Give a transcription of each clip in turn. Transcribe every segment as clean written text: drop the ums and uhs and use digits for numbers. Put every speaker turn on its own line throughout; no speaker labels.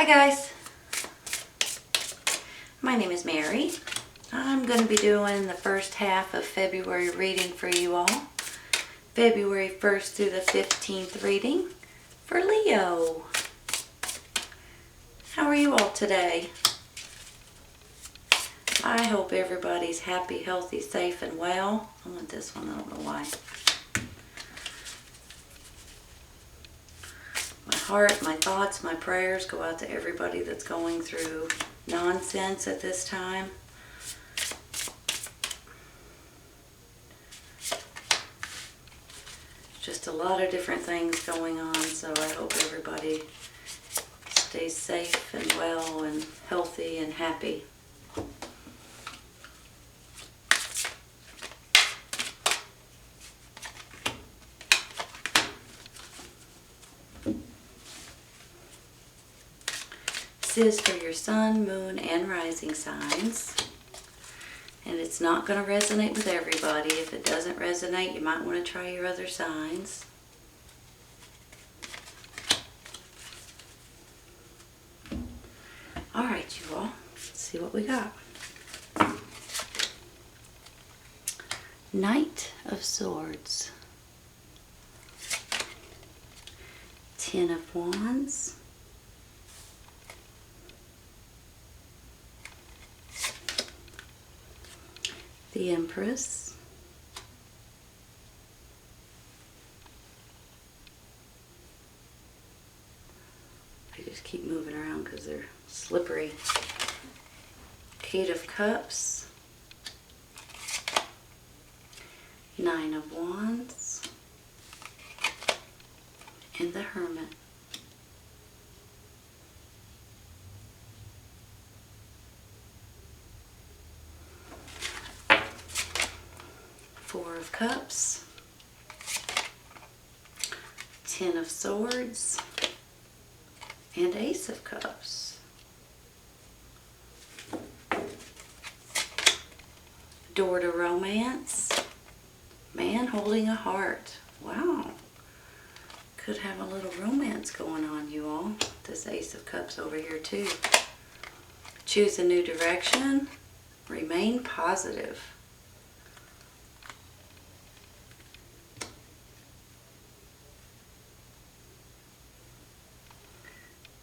Hi guys, my name is Mary. I'm going to be doing the first half of February reading for you all. February 1st through the 15th reading for Leo. How are you all today? I hope everybody's happy, healthy, safe, and well. I want this one, I don't know why. My heart, my thoughts, my prayers go out to everybody that's going through nonsense at this time. Just a lot of different things going on, so I hope everybody stays safe and well and healthy and happy. This is for your sun, moon, and rising signs. And it's not going to resonate with everybody. If it doesn't resonate, you might want to try your other signs. All right, you all. Let's see what we got. Knight of Swords. Ten of Wands. The Empress. I just keep moving around because they're slippery. Eight of Cups. Nine of Wands. And the Hermit. Four of Cups, Ten of Swords, and Ace of Cups. Door to Romance, man holding a heart. Wow, could have a little romance going on, you all. This Ace of Cups over here too. Choose a new direction, remain positive.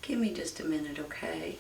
Give me just a minute, okay?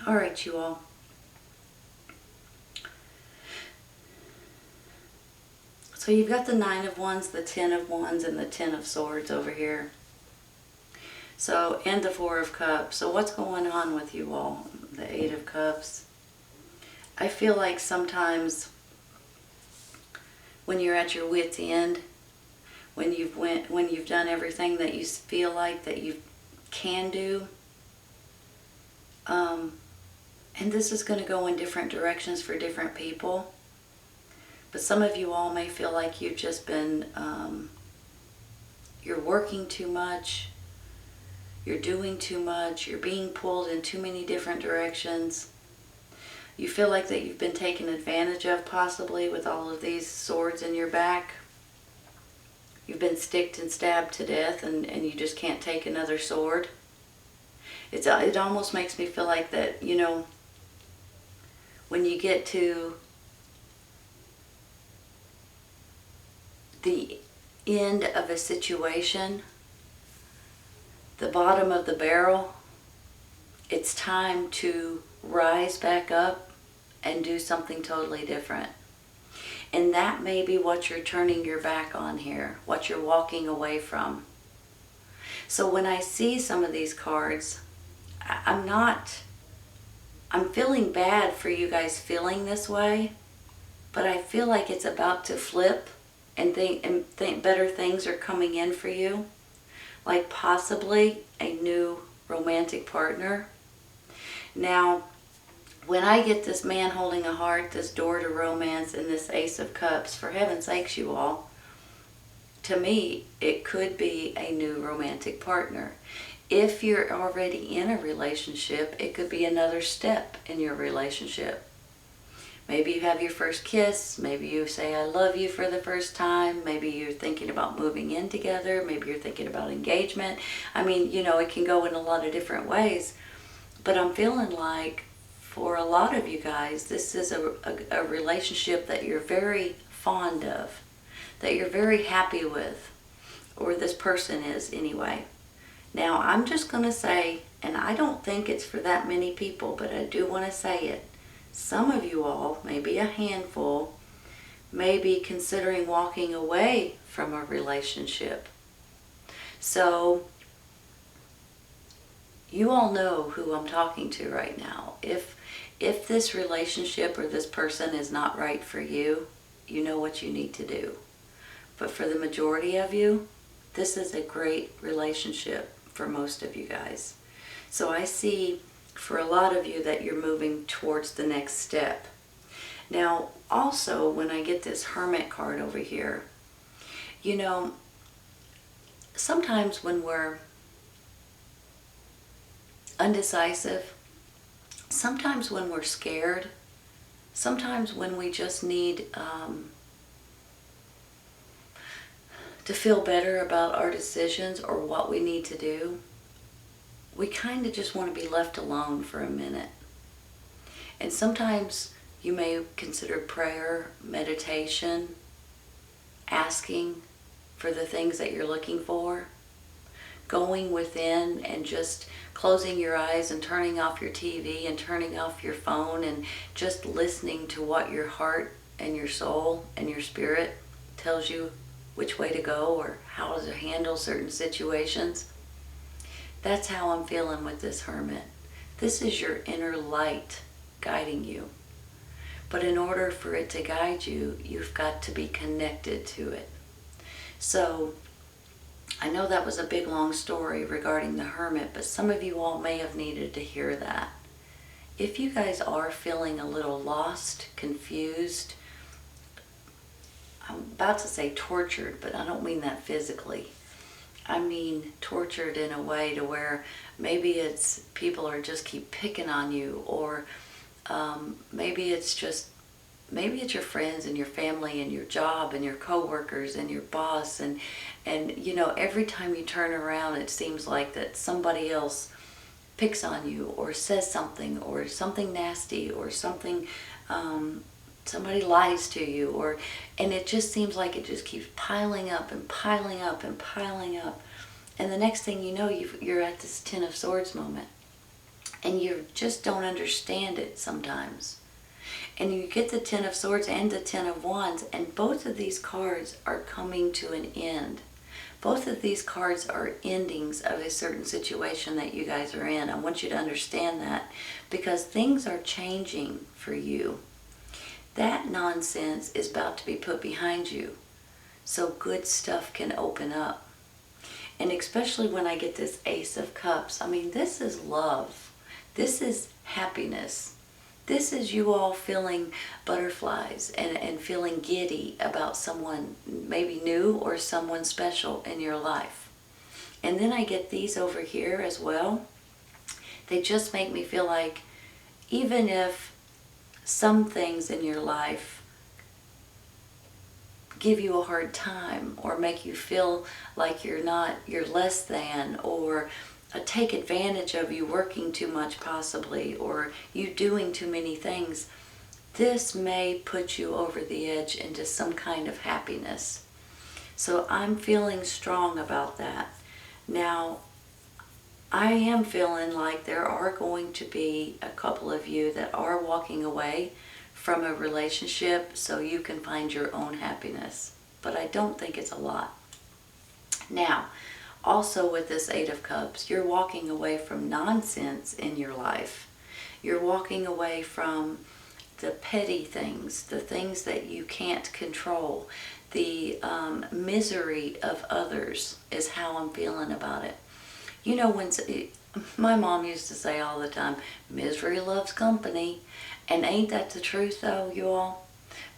All right, you all. So you've got the Nine of Wands, the Ten of Wands, and the Ten of Swords over here. So, and the Four of Cups. So what's going on with you all? The Eight of Cups. I feel like sometimes when you're at your wit's end, when you've done everything that you feel like that you can do, and this is going to go in different directions for different people. But some of you all may feel like you've just been, you're working too much, you're doing too much, you're being pulled in too many different directions. You feel like that you've been taken advantage of possibly with all of these swords in your back. You've been sticked and stabbed to death and you just can't take another sword. It almost makes me feel like that, you know, when you get to the end of a situation, the bottom of the barrel, it's time to rise back up and do something totally different. And that may be what you're turning your back on here, what you're walking away from. So when I see some of these cards, I'm feeling bad for you guys feeling this way, but I feel like it's about to flip and think better things are coming in for you. Like possibly a new romantic partner. Now, when I get this man holding a heart, this door to romance, and this Ace of Cups, for heaven's sakes, you all, to me, it could be a new romantic partner. If you're already in a relationship, it could be another step in your relationship. Maybe you have your first kiss. Maybe you say, I love you for the first time. Maybe you're thinking about moving in together. Maybe you're thinking about engagement. I mean, it can go in a lot of different ways. But I'm feeling like for a lot of you guys, this is a relationship that you're very fond of, that you're very happy with, or this person is anyway. Now, I'm just going to say, and I don't think it's for that many people, but I do want to say it. Some of you all, maybe a handful, may be considering walking away from a relationship. So, you all know who I'm talking to right now. If this relationship or this person is not right for you, you know what you need to do. But for the majority of you, this is a great relationship for most of you guys. So I see for a lot of you that you're moving towards the next step. Now, also, when I get this Hermit card over here, sometimes when we're undecisive, sometimes when we're scared, sometimes when we just need to feel better about our decisions or what we need to do, we kind of just want to be left alone for a minute. And sometimes you may consider prayer, meditation, asking for the things that you're looking for, going within and just closing your eyes and turning off your TV and turning off your phone and just listening to what your heart and your soul and your spirit tells you which way to go or how to handle certain situations. That's how I'm feeling with this Hermit. This is your inner light guiding you. But in order for it to guide you, you've got to be connected to it. So, I know that was a big long story regarding the Hermit, but some of you all may have needed to hear that. If you guys are feeling a little lost, confused, I'm about to say tortured, but I don't mean that physically. I mean tortured in a way to where maybe it's people are just keep picking on you, or maybe it's your friends and your family and your job and your coworkers and your boss and every time you turn around it seems like that somebody else picks on you or says something or something nasty or something somebody lies to you and it just seems like it just keeps piling up and piling up and piling up, and the next thing you know you're at this Ten of Swords moment and you just don't understand it sometimes. And you get the Ten of Swords and the Ten of Wands, and both of these cards are coming to an end. Both of these cards are endings of a certain situation that you guys are in. I want you to understand that because things are changing for you. That nonsense is about to be put behind you so good stuff can open up. And especially when I get this Ace of Cups, I mean, this is love. This is happiness. This is you all feeling butterflies and feeling giddy about someone maybe new or someone special in your life. And then I get these over here as well. They just make me feel like even if some things in your life give you a hard time or make you feel like you're less than, or take advantage of you working too much possibly, or you doing too many things, this may put you over the edge into some kind of happiness. So I'm feeling strong about that. Now, I am feeling like there are going to be a couple of you that are walking away from a relationship so you can find your own happiness. But I don't think it's a lot. Now, also with this Eight of Cups, you're walking away from nonsense in your life. You're walking away from the petty things, the things that you can't control, the misery of others is how I'm feeling about it. You know, my mom used to say all the time, misery loves company. And ain't that the truth though, you all?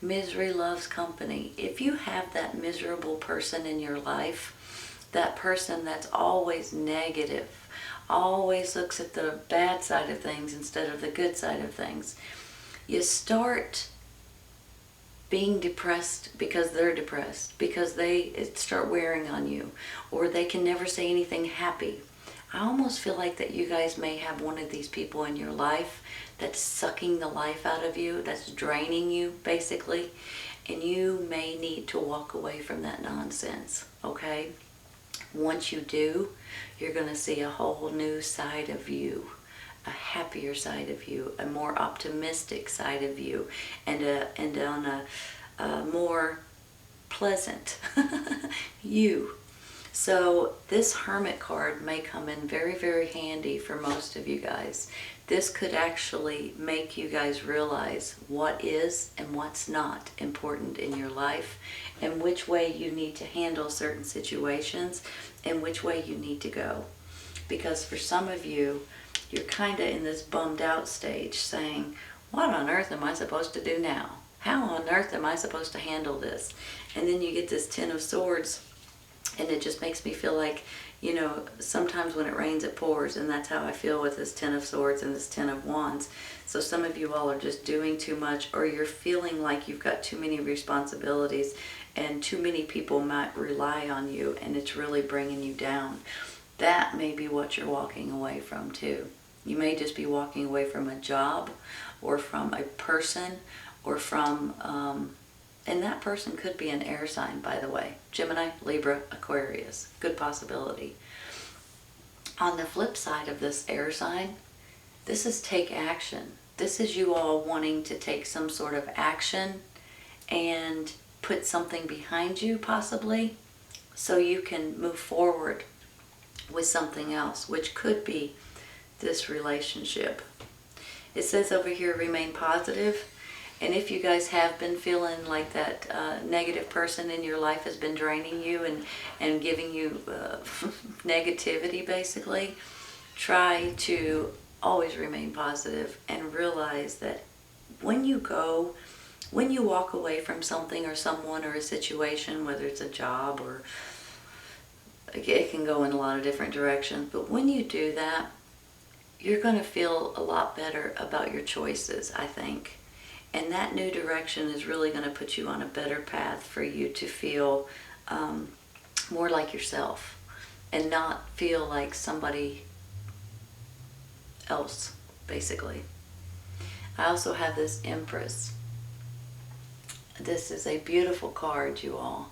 Misery loves company. If you have that miserable person in your life, that person that's always negative, always looks at the bad side of things instead of the good side of things, you start being depressed because they're depressed, because it start wearing on you, or they can never say anything happy. I almost feel like that you guys may have one of these people in your life that's sucking the life out of you, that's draining you basically, and you may need to walk away from that nonsense, okay? Once you do, you're going to see a whole new side of you, a happier side of you, a more optimistic side of you, and on a more pleasant you. So this Hermit card may come in very, very handy for most of you guys. This could actually make you guys realize what is and what's not important in your life, and which way you need to handle certain situations, and which way you need to go. Because for some of you, you're kind of in this bummed out stage saying, what on earth am I supposed to do now? How on earth am I supposed to handle this? And then you get this Ten of Swords, and it just makes me feel like, you know, sometimes when it rains it pours, and that's how I feel with this Ten of Swords and this Ten of Wands. So some of you all are just doing too much, or you're feeling like you've got too many responsibilities and too many people might rely on you, and it's really bringing you down. That may be what you're walking away from too. You may just be walking away from a job, or from a person, or from and that person could be an air sign, by the way. Gemini, Libra, Aquarius. Good possibility. On the flip side of this air sign, this is take action. This is you all wanting to take some sort of action and put something behind you, possibly, so you can move forward with something else, which could be this relationship. It says over here, remain positive. And if you guys have been feeling like that negative person in your life has been draining you and giving you negativity, basically, try to always remain positive and realize that when you walk away from something or someone or a situation, whether it's a job or it can go in a lot of different directions, but when you do that, you're going to feel a lot better about your choices, I think. And that new direction is really going to put you on a better path for you to feel more like yourself and not feel like somebody else, basically. I also have this Empress. This is a beautiful card, you all.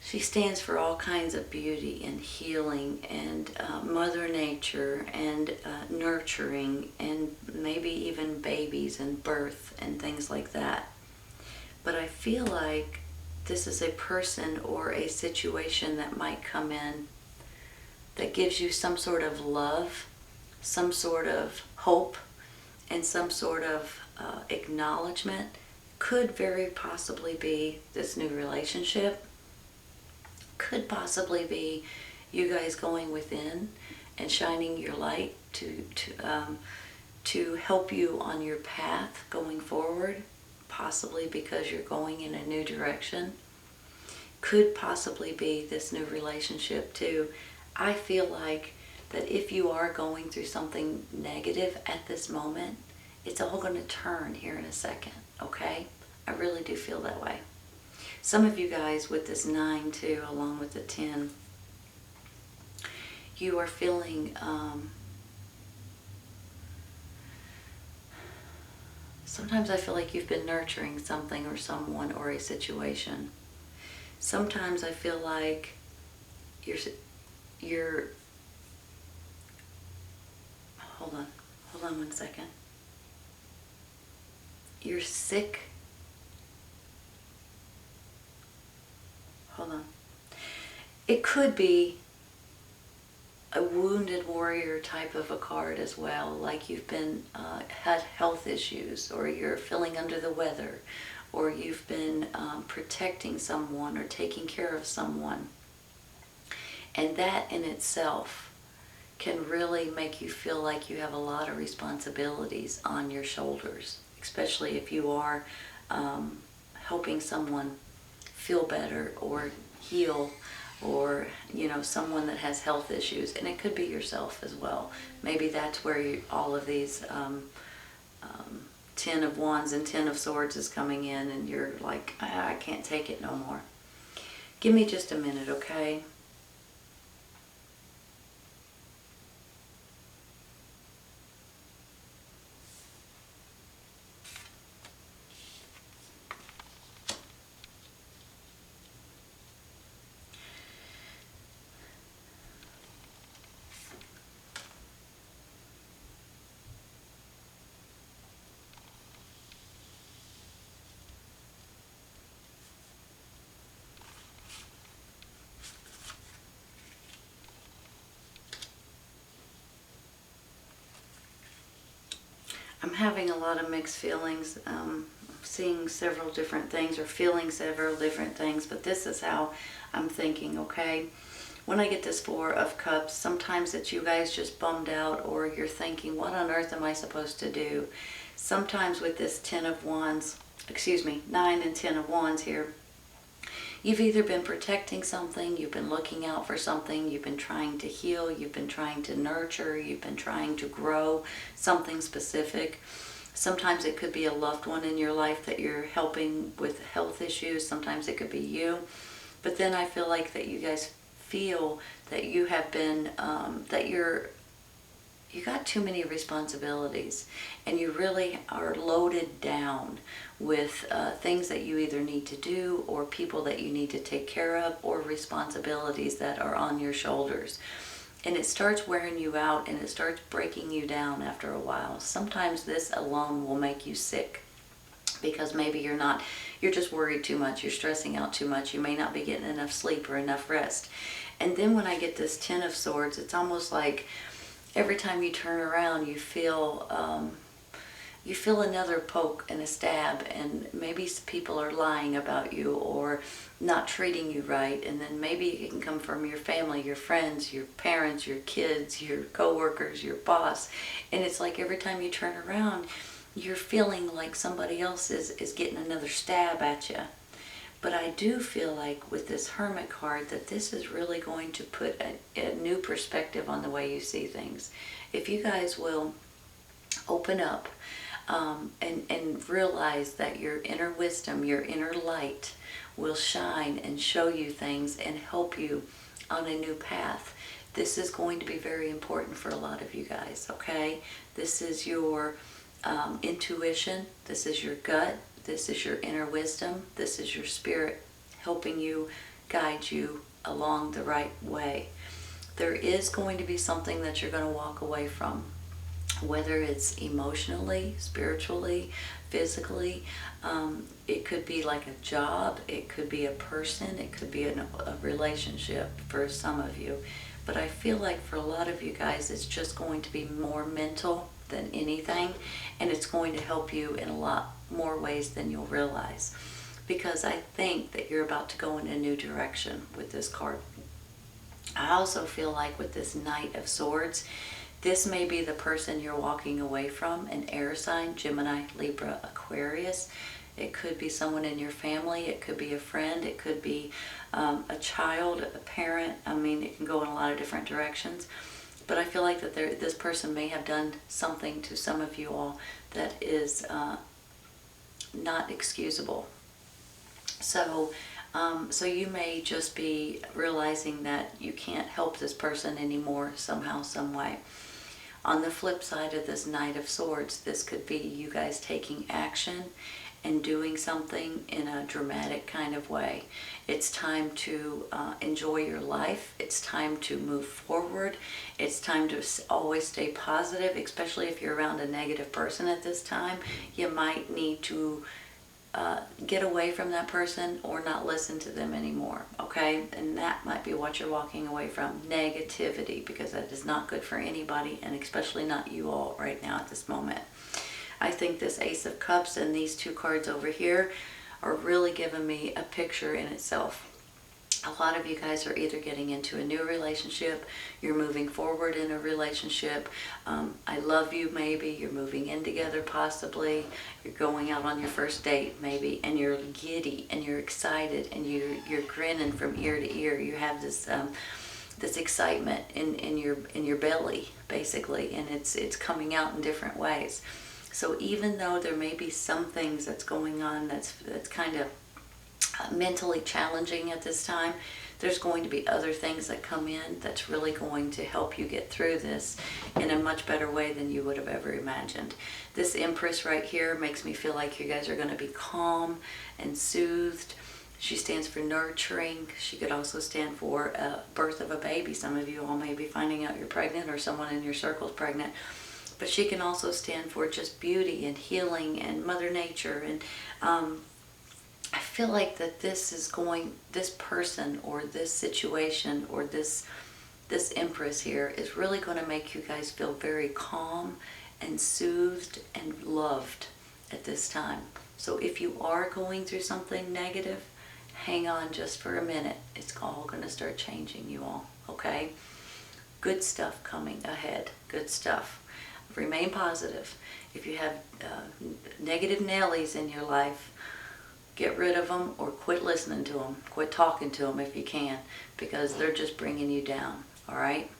She stands for all kinds of beauty and healing and Mother Nature and nurturing and maybe even babies and birth and things like that. But I feel like this is a person or a situation that might come in that gives you some sort of love, some sort of hope, and some sort of acknowledgement. Could very possibly be this new relationship. Could possibly be you guys going within and shining your light to help you on your path going forward, possibly because you're going in a new direction. Could possibly be this new relationship too. I feel like that if you are going through something negative at this moment, it's all going to turn here in a second, okay? I really do feel that way. Some of you guys with this 9 too, along with the 10, you are feeling sometimes I feel like you've been nurturing something or someone or a situation. Sometimes I feel like you're hold on 1 second. You're sick. Hold on. It could be a wounded warrior type of a card as well, like you've been had health issues, or you're feeling under the weather, or you've been protecting someone or taking care of someone. And that in itself can really make you feel like you have a lot of responsibilities on your shoulders, especially if you are helping someone feel better or heal, or someone that has health issues. And it could be yourself as well. Maybe that's where all of these 10 of Wands and 10 of Swords is coming in, and you're like, I can't take it no more. Give me just a minute, okay? I'm having a lot of mixed feelings, seeing several different things or feeling several different things, but this is how I'm thinking, okay? When I get this Four of Cups, sometimes it's you guys just bummed out, or you're thinking, what on earth am I supposed to do? Sometimes with this 10 of Wands, 9 and 10 of Wands here, you've either been protecting something, you've been looking out for something, you've been trying to heal, you've been trying to nurture, you've been trying to grow something specific. Sometimes it could be a loved one in your life that you're helping with health issues. Sometimes it could be you. But then I feel like that you guys feel that you have been, you got too many responsibilities, and you really are loaded down with things that you either need to do, or people that you need to take care of, or responsibilities that are on your shoulders. And it starts wearing you out, and it starts breaking you down after a while. Sometimes this alone will make you sick, because maybe you're just worried too much, you're stressing out too much, you may not be getting enough sleep or enough rest. And then when I get this 10 of Swords, it's almost like every time you turn around, you feel another poke and a stab, and maybe people are lying about you or not treating you right. And then maybe it can come from your family, your friends, your parents, your kids, your co-workers, your boss. And it's like every time you turn around, you're feeling like somebody else is getting another stab at you. But I do feel like with this Hermit card that this is really going to put a new perspective on the way you see things. If you guys will open up and realize that your inner wisdom, your inner light will shine and show you things and help you on a new path. This is going to be very important for a lot of you guys, okay? This is your intuition, this is your gut, this is your inner wisdom, this is your spirit helping you, guide you along the right way. There is going to be something that you're going to walk away from, whether it's emotionally, spiritually, physically. It could be like a job, it could be a person, it could be a relationship for some of you. But I feel like for a lot of you guys, it's just going to be more mental than anything, and it's going to help you in a lot more ways than you'll realize, because I think that you're about to go in a new direction with this card. I also feel like with this Knight of Swords, this may be the person you're walking away from, an air sign, Gemini, Libra, Aquarius. It could be someone in your family, it could be a friend, it could be a child, a parent. I mean, it can go in a lot of different directions. But I feel like that this person may have done something to some of you all that is not excusable. So you may just be realizing that you can't help this person anymore somehow, some way. On the flip side of this Knight of Swords, this could be you guys taking action and doing something in a dramatic kind of way. It's time to enjoy your life. It's time to move forward. It's time to always stay positive, especially if you're around a negative person at this time. You might need to get away from that person or not listen to them anymore, okay? And that might be what you're walking away from, negativity, because that is not good for anybody, and especially not you all right now at this moment. I think this Ace of Cups and these two cards over here are really giving me a picture in itself. A lot of you guys are either getting into a new relationship, you're moving forward in a relationship, I love you maybe, you're moving in together possibly, you're going out on your first date maybe, and you're giddy and you're excited and you're grinning from ear to ear. You have this this excitement in your belly basically, and it's coming out in different ways. So even though there may be some things that's going on that's kind of mentally challenging at this time, there's going to be other things that come in that's really going to help you get through this in a much better way than you would have ever imagined. This Empress right here makes me feel like you guys are going to be calm and soothed. She stands for nurturing. She could also stand for birth of a baby. Some of you all may be finding out you're pregnant, or someone in your circle is pregnant. But she can also stand for just beauty and healing and Mother Nature. And I feel like that this person or this situation or this Empress here is really going to make you guys feel very calm and soothed and loved at this time. So if you are going through something negative, hang on just for a minute. It's all going to start changing, you all, okay? Good stuff coming ahead. Good stuff. Remain positive. If you have negative Nellies in your life, get rid of them or quit listening to them. Quit talking to them if you can, because they're just bringing you down, all right?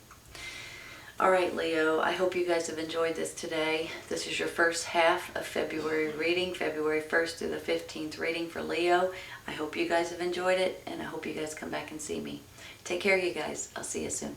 All right, Leo, I hope you guys have enjoyed this today. This is your first half of February reading, February 1st through the 15th reading for Leo. I hope you guys have enjoyed it, and I hope you guys come back and see me. Take care, you guys. I'll see you soon.